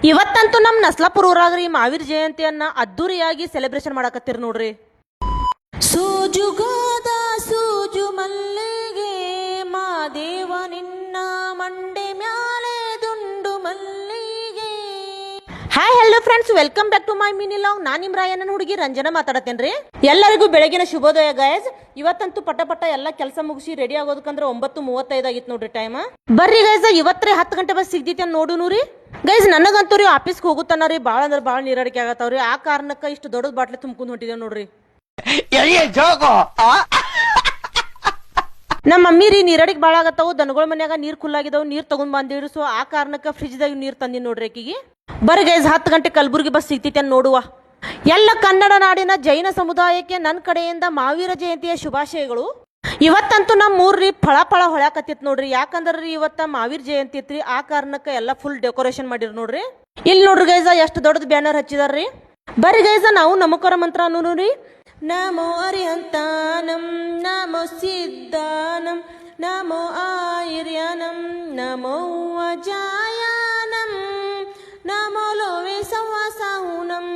ಇವತ್ತಂತೂ ನಮ್ಮ ನಸ್ಲಾಪುರ ಊರಾಗ್ರಿ ಮಾವೀರ್ ಜಯಂತಿಯನ್ನ ಅದ್ದೂರಿಯಾಗಿ ಸೆಲೆಬ್ರೇಷನ್ ಮಾಡಕತ್ತೀರಿ ನೋಡ್ರಿ. ಸೂಜುಗಾದ ಸೂಜು ಮಲ್ಲಿಗೆ ಮಾದೇವ ನಿನ್ನ ಮಂಡೆ ಮ್ಯಾಲೆ ದುಂಡು ಮಲ್ಲಿಗೆ. Hi hello friends, welcome back to my mini vlog. ನಾನು ನಿಮ್ಮ ರಾಯಣ್ಣನ ಹುಡುಗಿ ರಂಜನಾ ಮಾತಾಡತ್ತೇನ್ರಿ. ಎಲ್ಲರಿಗೂ ಬೆಳಗಿನ ಶುಭೋದಯ ಗೈಸ್. ಇವತ್ತಂತೂ ಪಟ ಎಲ್ಲ ಕೆಲಸ ಮುಗಿಸಿ ರೆಡಿ ಆಗೋದಕ್ಕಂದ್ರೆ 9:35 ಆಗಿತ್ತು ನೋಡ್ರಿ ಟೈಮ್. ಬರ್ರಿ ಗೈಸ್, ಇವತ್ತೇ 10 ಗಂಟೆ ಬಸ್ ಸಿಗ್ತೈತಿ ಅಂತ ನೋಡುನು ರೀ. ಗೈಸ್ ನನಗಂತೂ ರೀ ಆಫೀಸ್ಗೆ ಹೋಗುತ್ತಾನ ರೀ ಭಾಳ ಅಂದ್ರೆ ಭಾಳ ನೀರಾಡಿಕೆ ಆಗತ್ತಾವ್ರಿ. ಆ ಕಾರಣಕ್ಕೆ ಇಷ್ಟು ದೊಡ್ಡದ ಬಾಟ್ಲಿ ತುಂಬ್ಕೊಂಡು ಹೊಂಟಿದ್ದೇವೆ ನೋಡ್ರಿ. ನಮ್ಮ ಮಮ್ಮಿ ರೀ ನೀರಾಡಿಗೆ ಭಾಳ ಆಗತ್ತಾವು, ದನಗಳ ಮನ್ಯಾಗ ನೀರ್ ಖುಲ್ಲಾಗಿದಾವು, ನೀರ್ ತಗೊಂಡ್ ಬಂದಿವ್ರಿ. ಸೊ ಆ ಕಾರಣಕ್ಕೆ ಫ್ರಿಜ್ದಾಗ ನೀರ್ ತಂದಿ ನೋಡ್ರಿ ಆಕಿಗೆ. ಬರ್ರಿ ಗೈಸ್, 10 ಗಂಟೆ ಕಲಬುರ್ಗಿ ಬಸ್ ಸಿಗ್ತೈತಿ ಅಂತ ನೋಡುವ. ಎಲ್ಲ ಕನ್ನಡ ನಾಡಿನ ಜೈನ ಸಮುದಾಯಕ್ಕೆ ನನ್ನ ಕಡೆಯಿಂದ ಮಾವೀರ ಜಯಂತಿಯ ಶುಭಾಶಯಗಳು. ಇವತ್ತಂತೂ ನಮ್ಮ ಊರ್ರಿ ಫಳ ಹೊಳ್ಯಾಕತ್ತಿತ್ ನೋಡ್ರಿ. ಯಾಕಂದ್ರಿ ಇವತ್ತ ಮಾವೀರ್ ಜಯಂತಿ ಐತ್ರಿ. ಆ ಕಾರಣಕ್ಕೆ ಎಲ್ಲ ಫುಲ್ ಡೆಕೋರೇಷನ್ ಮಾಡಿರ್ ನೋಡ್ರಿ. ಇಲ್ಲಿ ನೋಡ್ರಿ ಗೈಸ ಎಷ್ಟು ದೊಡ್ಡದ ಬ್ಯಾನರ್ ಹಚ್ಚಿದಾರ್ರಿ. ಬರ್ರಿ ಗೈಸ, ನಾವು ನಮಕರ ಮಂತ್ರ ಅನ್ನೋನು ರೀ. ನಮೋ ಅರಿಹಂತಾನಂ ನಮೋ ಸಿದ್ಧಾನಂ ನಮೋ ಆಯುರ್ಯಾನಂ ನಮೋ ಅಜಾಯಾನಂ ನಮೋ ಲೋವೆ ಸಂವಾಸಾಹುನಂ.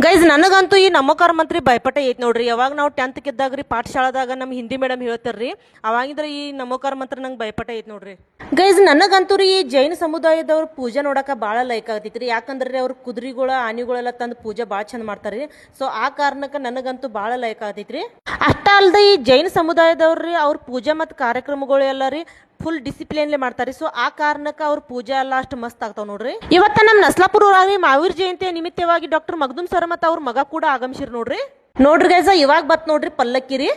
ಗೈಸ್ ನನಗಂತೂ ಈ ನಮ್ಮಕಾರ ಮಂತ್ರಿ ಭಯಪಟ್ಟ ಐತಿ ನೋಡ್ರಿ. ಯಾವಾಗ ನಾವು 10th ಇದ್ದಾಗ್ರಿ ಪಾಠಶಾಲಾದಾಗ ನಮ್ಮ ಹಿಂದಿ ಮೇಡಮ್ ಹೇಳ್ತಾರ್ರಿ, ಅವಾಗಿಂದ್ರೆ ಈ ನಮ್ಮಕಾರ ಮಂತ್ರ ನಂಗೆ ಭಯಪಟ್ಟ ಐತಿ ನೋಡ್ರಿ. ಗೈಸ್ ನನಗಂತೂ ರೀ ಈ ಜೈನ ಸಮುದಾಯದವ್ರ ಪೂಜೆ ನೋಡಕ ಭಾಳ ಲೈಕ್ ಆಗತೈತ್ರಿ. ಯಾಕಂದ್ರೆ ಅವ್ರ ಕುದುರೆಗಳ ಆನೆಗಳೆಲ್ಲ ತಂದು ಪೂಜೆ ಭಾಳ ಚಂದ ಮಾಡ್ತಾರ್ರಿ. ಸೊ ಆ ಕಾರಣಕ್ಕೆ ನನಗಂತೂ ಭಾಳ ಲೈಕ್ ಆಗತೈತ್ರಿ. ಅಷ್ಟ ಅಲ್ದ ಈ ಜೈನ ಸಮುದಾಯದವ್ರಿ ಅವ್ರ ಪೂಜೆ ಮತ್ತು ಕಾರ್ಯಕ್ರಮಗಳು ಎಲ್ಲ ರೀ ಫುಲ್ ಡಿಸಿಪ್ಲಿನ್ಲೆ ಮಾಡ್ತಾರೆ. ಸೊ ಆ ಕಾರಣಕ್ಕೆ ಅವ್ರ ಪೂಜೆ ಎಲ್ಲ ಅಷ್ಟು ಮಸ್ತ್ ಆಗ್ತಾವ ನೋಡ್ರಿ. ಇವತ್ತ ನಮ್ಮ ನಸ್ಲಾಪುರ ಊರಾಗಿ ಮಾವೀರ್ ಜಯಂತಿಯ ನಿಮಿತ್ತವಾಗಿ ಡಾಕ್ಟರ್ ಮಗ್ದುಮ್ ಸರ್ ಮತ್ತು ಅವ್ರ ಮಗ ಕೂಡ ಆಗಮಿಸಿರ್ ನೋಡ್ರಿ. ನೋಡ್ರಿ ಗೈಸ, ಇವಾಗ ಬತ್ ನೋಡ್ರಿ ಪಲ್ಲಕ್ಕಿ ರೀ.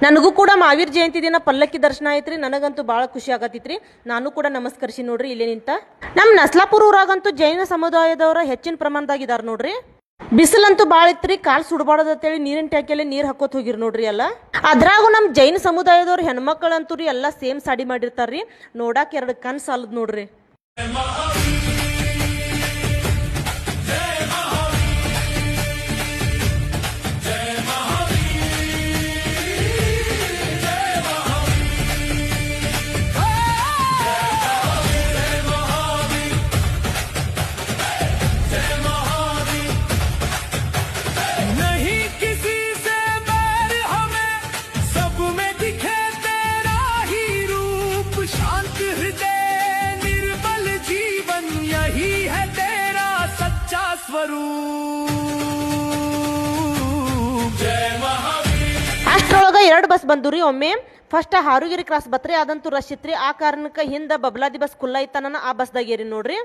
ನನಗೂ ಕೂಡ ಮಾವೀರ್ ಜಯಂತಿ ದಿನ ಪಲ್ಲಕ್ಕಿ ದರ್ಶನ ಐತ್ರಿ. ನನಗಂತೂ ಭಾಳ ಖುಷಿ ಆಗತ್ತಿತ್ರಿ. ನಾನು ಕೂಡ ನಮಸ್ಕರಿಸಿ ನೋಡ್ರಿ ಇಲ್ಲೇ ನಿಂತ. ನಮ್ಮ ನಸ್ಲಾಪುರ ಊರಾಗಂತೂ ಜೈನ ಸಮುದಾಯದವರ ಹೆಚ್ಚಿನ ಪ್ರಮಾಣದಾಗ ಇದಾರ ನೋಡ್ರಿ. ಬಿಸಿಲಂತೂ ಭಾಳ ಇತ್ರಿ, ಕಾಲ್ ಸುಡಬಾರ್ದು ಅಂತೇಳಿ ನೀರಿನ ಟ್ಯಾಂಕಿಯಲ್ಲಿ ನೀರ್ ಹಾಕೋತ್ ಹೋಗಿರ್ ನೋಡ್ರಿ ಎಲ್ಲ. ಅದ್ರಾಗೂ ನಮ್ ಜೈನ ಸಮುದಾಯದವ್ರ ಹೆಣ್ಮಕ್ಳಂತೂ ರೀ ಎಲ್ಲಾ ಸೇಮ್ ಸಾಡಿ ಮಾಡಿರ್ತಾರ್ರಿ. ನೋಡಾಕ 2 ಕಣ್ ಸಾಲದ್ ನೋಡ್ರಿ. ಅಷ್ಟ್ರೊಳಗ 2 ಬಸ್ ಬಂದ್ರಿ. ಒಮ್ಮೆ ಫಸ್ಟ್ ಹಾರುಗಿರಿ ಕ್ರಾಸ್ ಬತ್ರಿ, ಅದಂತೂ ರಶ್ ಇತ್ರಿ. ಆ ಕಾರಣಕ್ಕೆ ಹಿಂದ ಬಬ್ಲಾದಿ ಬಸ್ ಕುಲ್ಲ ಇತ್ತಾನ ಆ ಬಸ್ದಾಗ ಏರಿ ನೋಡ್ರಿ.